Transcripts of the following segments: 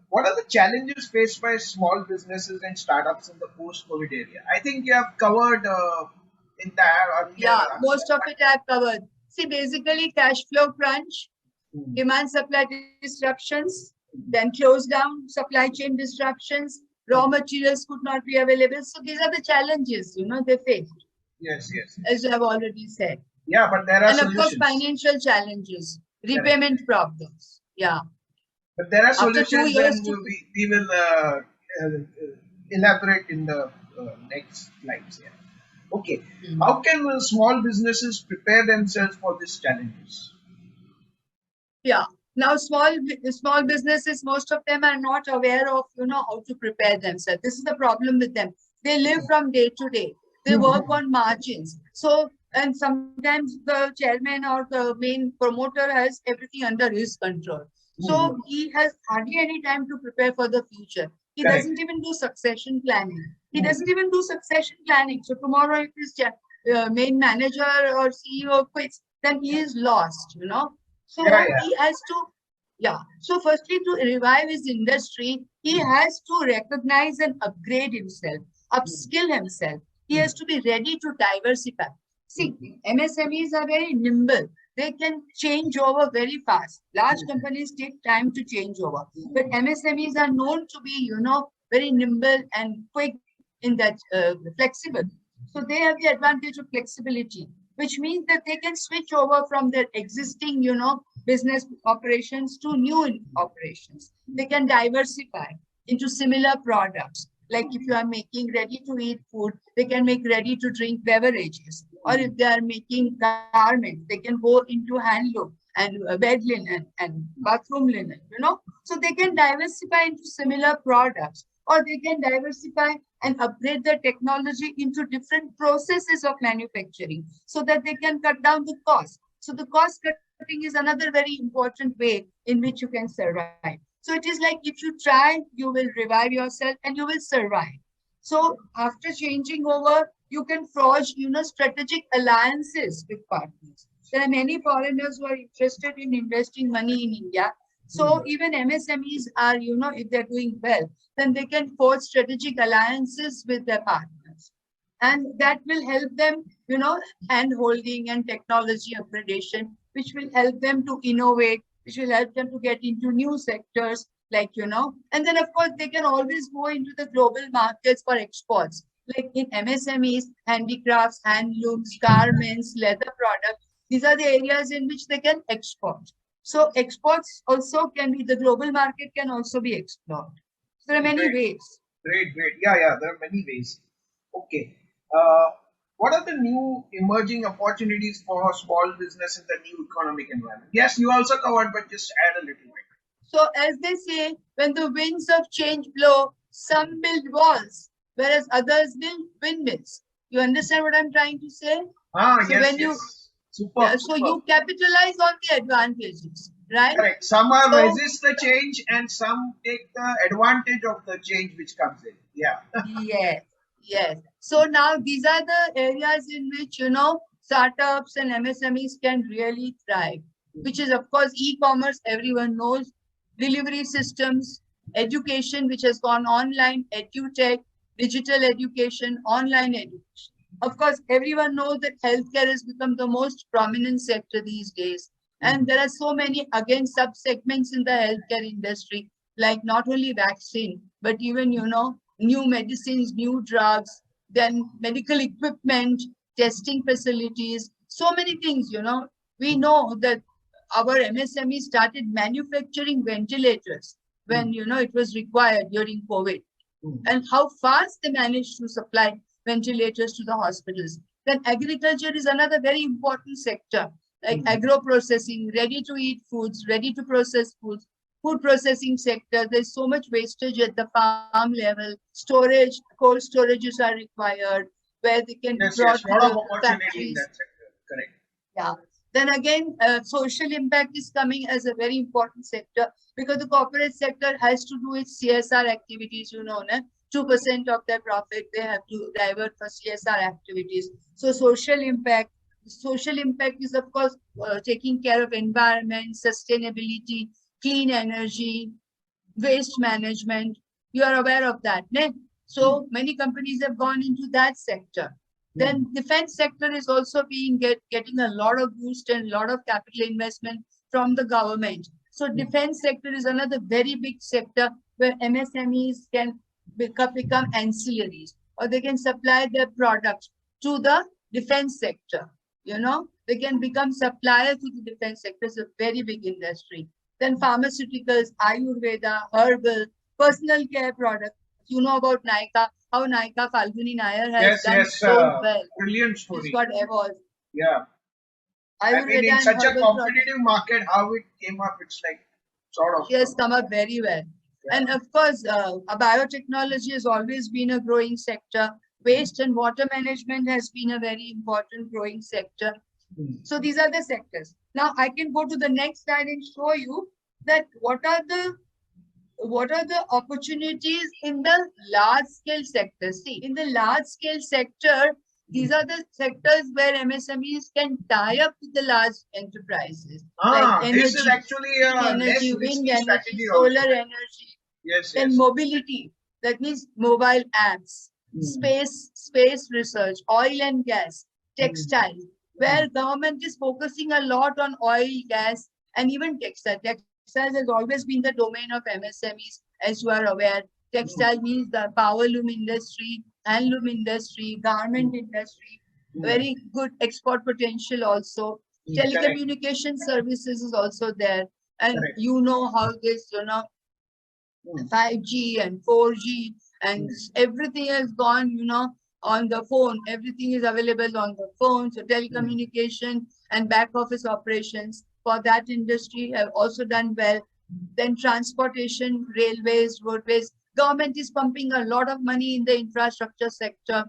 what are the challenges faced by small businesses and startups in the post-COVID area? I think you have covered in the earlier Yeah, answer. most of it I've covered. See, basically cash flow crunch, Hmm. demand supply disruptions, then close down supply chain disruptions, raw materials could not be available. So these are the challenges, they faced, Yes, yes, as yes. you have already said. Yeah, but there are And of course, solutions. financial challenges, Correct. repayment problems. Yeah. But there are After solutions, 2 years and to, we will elaborate in the next slides here. Okay. Mhm. How can small businesses prepare themselves for these challenges? Yeah. Now, small businesses, most of them are not aware of, how to prepare themselves. This is the problem with them. They live from day to day. They work on margins. So, and sometimes the chairman or the main promoter has everything under his control. So he has hardly any time to prepare for the future. He Correct. doesn't even do succession planning. He doesn't even do succession planning. So tomorrow, if his main manager or CEO quits, then he is lost. Yeah, So yeah. he has to, yeah. So firstly, to revive his industry, he has to recognize and upgrade himself, upskill himself. He has to be ready to diversify. See, MSMEs are very nimble. They can change over very fast. Large companies take time to change over, but MSMEs are known to be, very nimble and quick in that flexible. So they have the advantage of flexibility, which means that they can switch over from their existing, business operations to new operations. They can diversify into similar products. Like if you are making ready-to-eat food, they can make ready-to-drink beverages. Or if they are making garments, they can go into handloom and bed linen and bathroom linen. So they can diversify into similar products, or they can diversify and upgrade their technology into different processes of manufacturing so that they can cut down the cost. So the cost cutting is another very important way in which you can survive. So it is like if you try, you will revive yourself and you will survive. So after changing over, you can forge, strategic alliances with partners. There are many foreigners who are interested in investing money in India. So even MSMEs are, if they're doing well, then they can forge strategic alliances with their partners. And that will help them, hand holding and technology upgradation, which will help them to innovate, which will help them to get into new sectors, and then of course they can always go into the global markets for exports. Like in MSMEs, handicrafts, handlooms, garments, leather products, these are the areas in which they can export. So exports also can be, the global market can also be explored. So there are many Great, ways. great, great. Yeah, yeah. There are many ways. Okay. Uh, what are the new emerging opportunities for small business in the new economic environment? Yes, you also covered, but just add a little bit. So as they say, when the winds of change blow, some build walls, whereas others build windmills. You understand what I'm trying to say? Ah, So yes, when you, yes. Superb, yeah, so superb. you capitalize on the advantages, right? Correct. Some are So resist the change, and some take the advantage of the change which comes in. Yeah. yes, yes. So now these are the areas in which, startups and MSMEs can really thrive, which is, of course, e-commerce, everyone knows, delivery systems, education, which has gone online, edutech, digital education, online education. Of course, everyone knows that healthcare has become the most prominent sector these days. And there are so many, again, sub-segments in the healthcare industry, like not only vaccine, but even, new medicines, new drugs, then medical equipment, testing facilities, so many things, We know that our MSME started manufacturing ventilators when, it was required during COVID, and how fast they managed to supply ventilators to the hospitals. Then agriculture is another very important sector, like agro processing, ready to eat foods, ready to process foods, food processing sector. There's so much wastage at the farm level. Storage, cold storages are required where they can be Yes, brought yes. to Lot of the opportunity in factories. that sector. Correct. Yeah. Then again, social impact is coming as a very important sector because the corporate sector has to do its CSR activities, 2% of their profit they have to divert for CSR activities. So social impact is of course taking care of environment, sustainability, clean energy, waste management. You are aware of that, ne? So many companies have gone into that sector. Then defense sector is also getting a lot of boost and a lot of capital investment from the government. So defense sector is another very big sector where MSMEs can become ancillaries, or they can supply their products to the defense sector. They can become suppliers to the defense sector. It's a very big industry. Then pharmaceuticals, Ayurveda, herbal, personal care products. You know about Nykaa, how Nykaa Falguni Nair has Yes, done yes, so well. brilliant She's story. got awards. Yeah. I mean, Ayurveda in and such a herbal products. competitive market, how it came up, it's like sort of, She has come up very well. yeah. And of course, biotechnology has always been a growing sector. Waste and water management has been a very important growing sector. So these are the sectors. Now I can go to the next slide and show you that what are the opportunities in the large scale sector. See, in the large scale sector, these are the sectors where MSMEs can tie up with the large enterprises like This is energy, actually clean a less energy, wind risky energy, strategy solar also. energy, Yes, then yes. mobility, that means mobile apps, space research, oil and gas, textile, where government is focusing a lot on oil, gas, and even textile. Textiles has always been the domain of MSMEs, as you are aware. Textile means the power loom industry, handloom industry, garment industry, very good export potential also. Correct. Telecommunication services is also there. And Correct. you know how this, 5G and 4G and everything has gone, on the phone. Everything is available on the phone. So telecommunication and back office operations for that industry have also done well. Then transportation, railways, roadways. Government is pumping a lot of money in the infrastructure sector.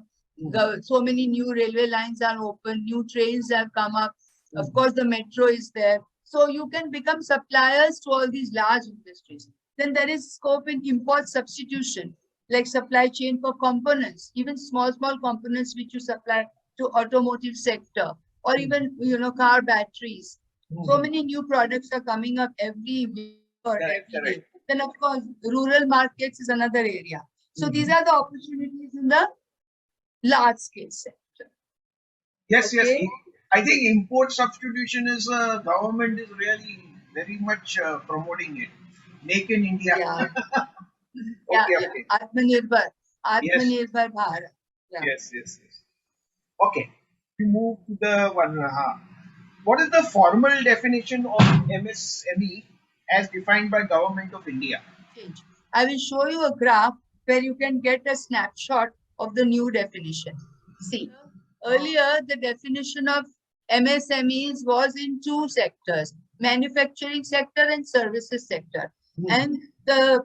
So many new railway lines are open, new trains have come up. Of course, the metro is there. So you can become suppliers to all these large industries. Then there is scope in import substitution, like supply chain for components, even small components which you supply to automotive sector, or even, car batteries. So many new products are coming up every week or every day. Then, of course, rural markets is another area. So these are the opportunities in the large scale sector. Yes, yes. Okay. I think import substitution is government is really very much promoting it. Make in India. Yeah. Okay, Yeah. okay. Yes, Atmanirbhar Bharat. Yeah. yes. Okay. We move to the one. What is the formal definition of MSME as defined by Government of India? Change. I will show you a graph where you can get a snapshot of the new definition. See, earlier the definition of MSMEs was in two sectors, manufacturing sector and services sector. And the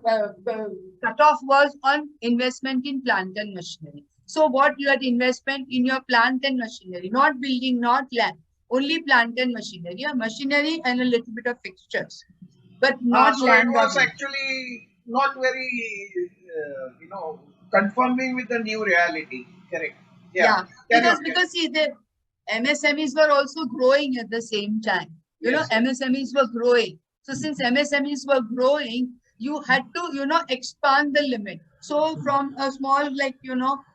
cutoff was on investment in plant and machinery. So what you had investment in your plant and machinery, not building, not land, only plant and machinery, machinery and a little bit of fixtures, but not So it land or was building. actually not very, conforming with the new reality. Correct. Yeah. Yeah, Carry on. because see, the MSMEs were also growing at the same time. Yes, yes. MSMEs were growing. So since MSMEs were growing, you had to, expand the limit. So from a small,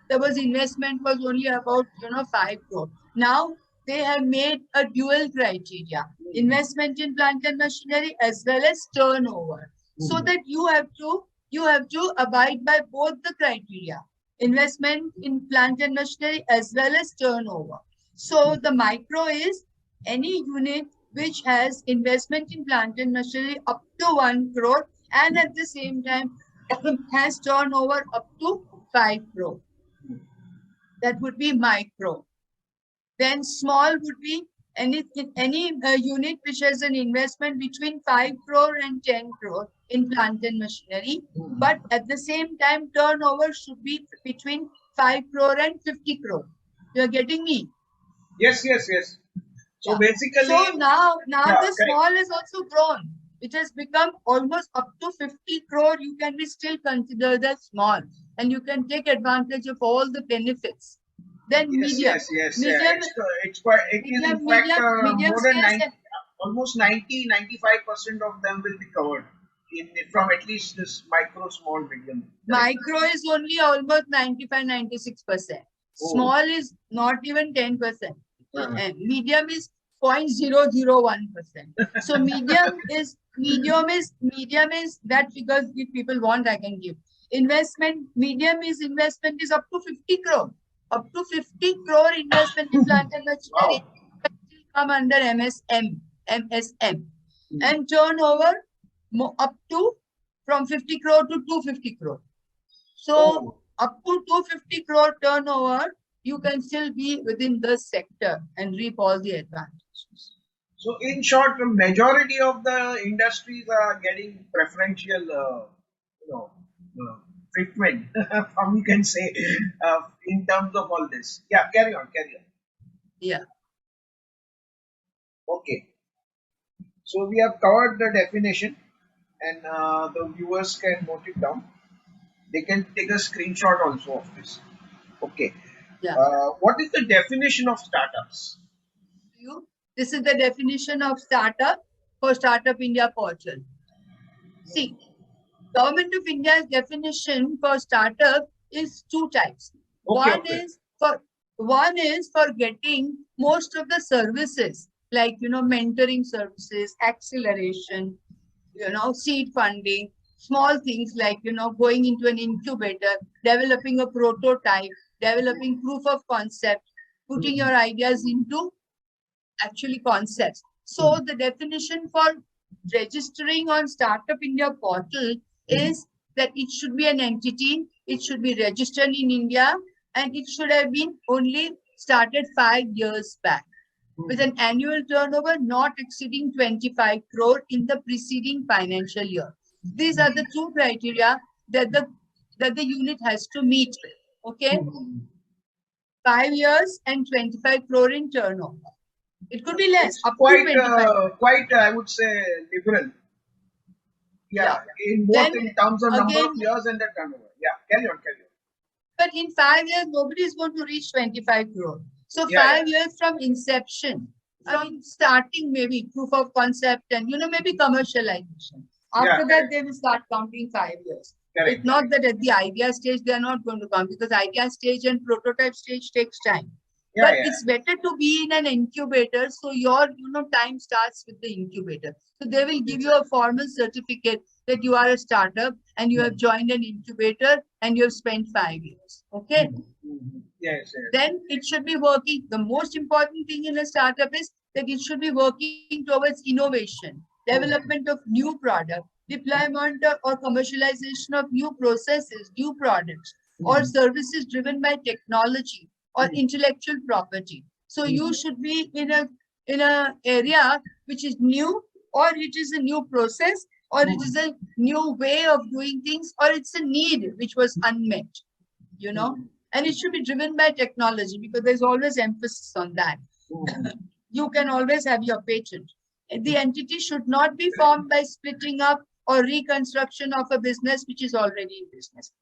there was investment was only about, 5 crore. Now they have made a dual criteria, investment in plant and machinery as well as turnover. So that you have to abide by both the criteria, investment in plant and machinery as well as turnover. So the micro is any unit which has investment in plant and machinery up to 1 crore and at the same time has turnover up to 5 crore. That would be micro. Then small would be any unit which has an investment between 5 crore and 10 crore in plant and machinery, but at the same time turnover should be between 5 crore and 50 crore. You are getting me? Yes. So Yeah. basically, So now yeah, the correct. small has also grown. It has become almost up to 50 crore. You can be still considered as small and you can take advantage of all the benefits. Then medium. Medium, It is in fact medium more than scale 90, almost 90, 95% of them will be covered. from at least this micro, small, medium? Micro is only almost 95-96%. Oh. Small is not even 10%. Uh-huh. Medium is 0.001%. So medium is that figure if people want, I can give. Medium investment is up to 50 crore. Up to 50 crore investment in plant and machinery Wow. will come under MSM. Hmm. And turnover up to from 50 crore to 250 crore. So Oh. up to 250 crore turnover, you can still be within the sector and reap all the advantages. So, in short, the majority of the industries are getting preferential, treatment, from you can say, in terms of all this. Yeah, carry on, carry on. Yeah. Okay. So, we have covered the definition, and the viewers can note it down. They can take a screenshot also of this. Okay. Yeah. What is the definition of startups? This is the definition of startup for Startup India portal. See, Government of India's definition for startup is two types. Okay, One okay. is for getting most of the services like mentoring services, acceleration, seed funding, small things like going into an incubator, developing a prototype, developing proof of concept, putting your ideas into actually concepts. So the definition for registering on Startup India portal is that it should be an entity, it should be registered in India, and it should have been only started 5 years back with an annual turnover not exceeding 25 crore in the preceding financial year. These are the two criteria that the unit has to meet with. Okay, 5 years and 25 crore in turnover. It could be less, It's up to 25. quite, I would say, liberal. Yeah. Yeah, in both Then in terms of number of again, years and the turnover. Yeah, carry on, carry on. but in 5 years, nobody is going to reach 25 crore. So Yeah, 5 years from inception, from starting maybe proof of concept and maybe commercialization. After that, correct, they will start counting 5 years. correct. It's not that at the idea stage, they are not going to count because idea stage and prototype stage takes time. Yeah, But yeah. it's better to be in an incubator. So your, time starts with the incubator. So they will give you a formal certificate that you are a startup and you have joined an incubator and you have spent 5 years. Okay. Yes, yes. Then it should be working. The most important thing in a startup is that it should be working towards innovation, development of new product, deployment or commercialization of new processes, new products, or services driven by technology or intellectual property. So you should be in a area which is new, or it is a new process, or it is a new way of doing things, or it's a need which was unmet, and it should be driven by technology because there's always emphasis on that. You can always have your patent. The entity should not be formed by splitting up or reconstruction of a business which is already in business.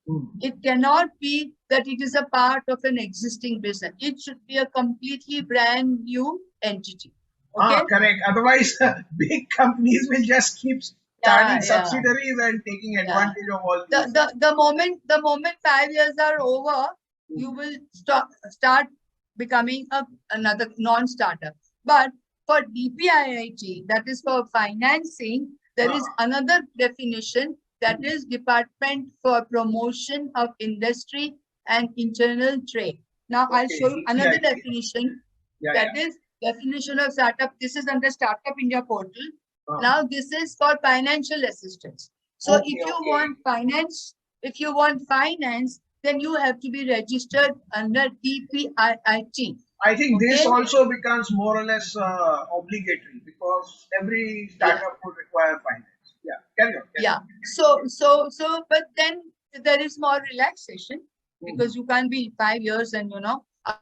It cannot be that it is a part of an existing business. It should be a completely brand new entity. Okay? Correct. Otherwise, big companies will just keep starting subsidiaries and taking advantage of all these. The moment 5 years are over, you will start becoming another non-startup. But for DPIIT, that is for financing, there is another definition, that is Department for Promotion of Industry and Internal Trade. Now I'll show you another definition. That is definition of startup. This is under Startup India portal. Now this is for financial assistance. So if you want finance, then you have to be registered under DPIIT. I think this also becomes more or less obligatory because every startup would require finance. Yeah, carry on. Yeah. But then there is more relaxation because you can't be 5 years and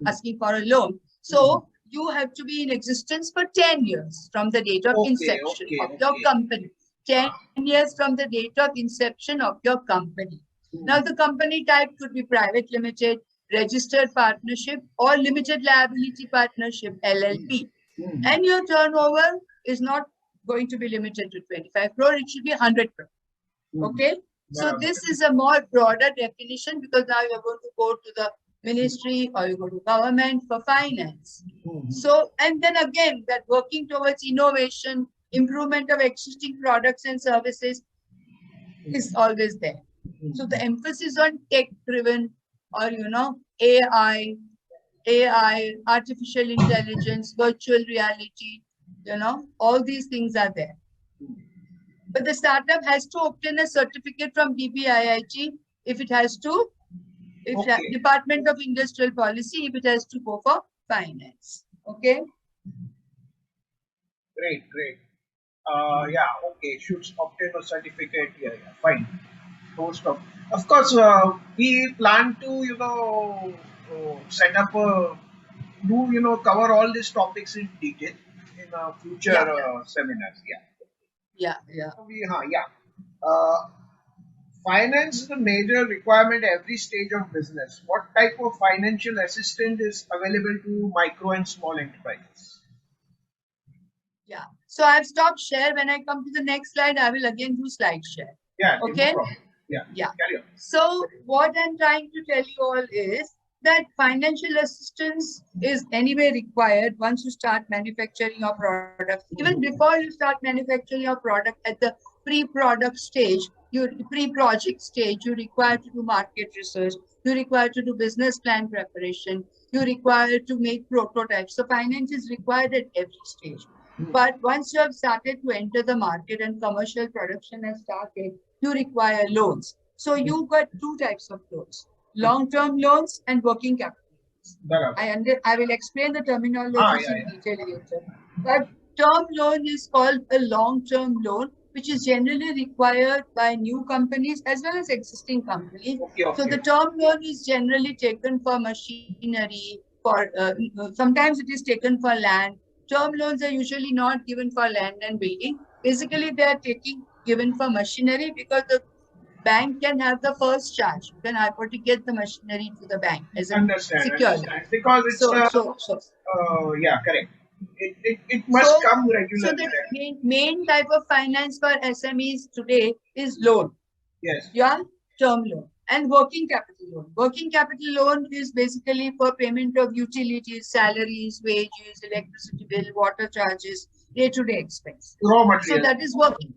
asking for a loan. So you have to be in existence for 10 years from the date of inception of your company. 10 years from the date of inception of your company. Now the company type could be private limited, registered partnership, or limited liability partnership, LLP. And your turnover is not going to be limited to 25 crore, it should be 100 crore. Okay. So Barabar. this is a more broader definition because now you're going to go to the ministry or you go to government for finance. So, and then again, that working towards innovation, improvement of existing products and services is always there. So the emphasis on tech-driven or, AI, artificial intelligence, virtual reality, all these things are there. But the startup has to obtain a certificate from DPIIT if it has to, Okay. Department of Industrial Policy if it has to go for finance. Okay. Great. Yeah, okay. Should obtain a certificate. Yeah, fine. Post of course, we plan to, set up a, cover all these topics in detail in future Yeah. seminars. Yeah. Yeah. Yeah. Uh, Finance is a major requirement at every stage of business. What type of financial assistance is available to micro and small enterprises? Yeah. So I've stopped share. When I come to the next slide, I will again do slide share. Yeah, okay, no Okay. problem. Yeah, Yeah. carry on. So what I'm trying to tell you all is that financial assistance is anyway required once you start manufacturing your product. Even before you start manufacturing your product at the pre-product stage, pre-project stage, you require to do market research, you require to do business plan preparation, you require to make prototypes. So finance is required at every stage. But once you have started to enter the market and commercial production has started, you require loans. So you got two types of loans, long-term loans and working capital loans. I will explain the terminologies in detail later. But term loan is called a long-term loan, which is generally required by new companies as well as existing companies. Okay. So the term loan is generally taken for machinery, for sometimes it is taken for land. Term loans are usually not given for land and building. Basically, they are given for machinery because the bank can have the first charge. You can afford to get the machinery to the bank as a Understand. security. Because it's, yeah, correct. It must So, come so regularly. the main type of finance for SMEs today is loan. Yes. Yeah, term loan and working capital loan. Working capital loan is basically for payment of utilities, salaries, wages, electricity bill, water charges, day-to-day expense. Raw So material. that is working.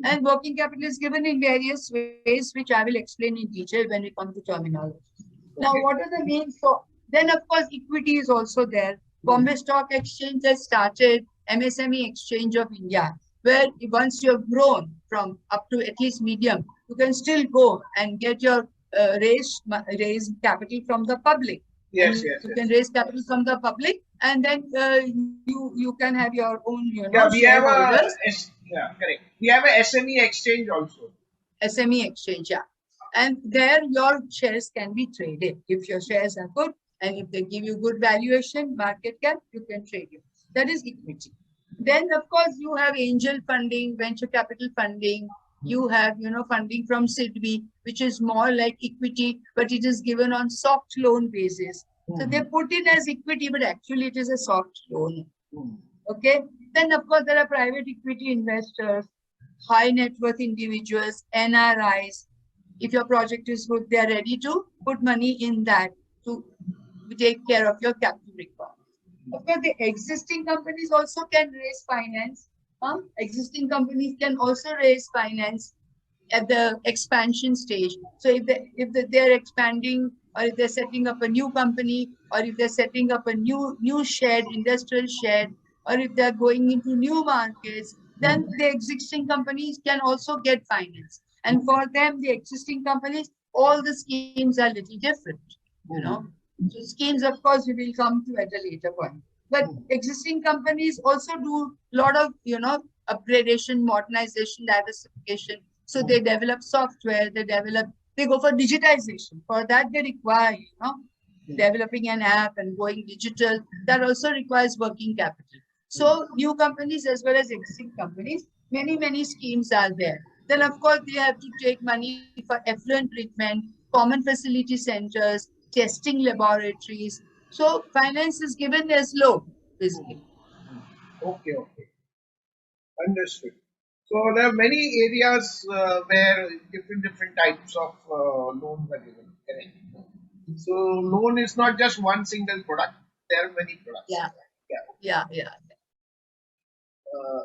And working capital is given in various ways, which I will explain in detail when we come to terminology. Now, what are the main? So then, of course, equity is also there. Bombay Stock Exchange has started MSME Exchange of India, where once you have grown from up to at least medium, you can still go and get your raise capital from the public. Yes. You can raise capital from the public, and then you can have your own Yeah, we have shareholders. correct. We have a SME exchange also. SME exchange, yeah. And there your shares can be traded. If your shares are good and if they give you good valuation, market cap, you can trade it. That is equity. Then, of course, you have angel funding, venture capital funding. You have, funding from SIDBI, which is more like equity, but it is given on soft loan basis. So they put in as equity, but actually it is a soft loan. Okay. Then, of course, there are private equity investors, high net worth individuals, NRIs. If your project is good, they are ready to put money in that to take care of your capital requirements. Of course, the existing companies also can raise finance. Existing companies can also raise finance at the expansion stage. So if they're expanding, or if they're setting up a new company, or if they're setting up a new shed, industrial shed, or if they're going into new markets, then the existing companies can also get finance. And for them, the existing companies, all the schemes are little different. So schemes, of course, we will come to at a later point. But existing companies also do a lot of, upgradation, modernization, diversification. So they develop software, they go for digitization. For that, they require, developing an app and going digital. That also requires working capital. So new companies as well as existing companies, many schemes are there. Then, of course, they have to take money for effluent treatment, common facility centers, testing laboratories. So finance is given as loan, basically. Okay. Understood. So there are many areas where different types of loans are given. Correct. So loan is not just one single product. There are many products. Yeah, Yeah. yeah, yeah. Uh,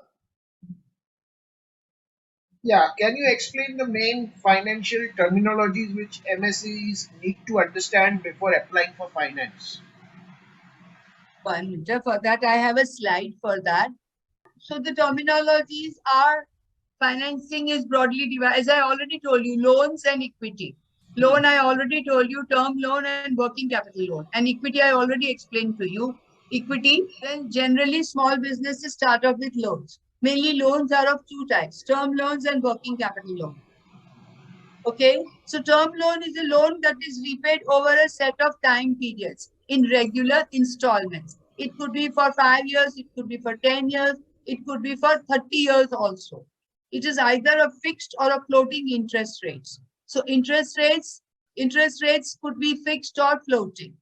yeah. Can you explain the main financial terminologies which MSEs need to understand before applying for finance? 1 minute. For that, I have a slide for that. So the terminologies are financing is broadly divided, as I already told you, loans and equity. Loan, I already told you, term loan and working capital loan. And equity, I already explained to you. Equity, then generally small businesses start off with loans. Mainly loans are of two types, term loans and working capital loan. Okay, so term loan is a loan that is repaid over a set of time periods in regular installments. It could be for 5 years, it could be for 10 years, it could be for 30 years also. It is either a fixed or a floating interest rates. So interest rates could be fixed or floating.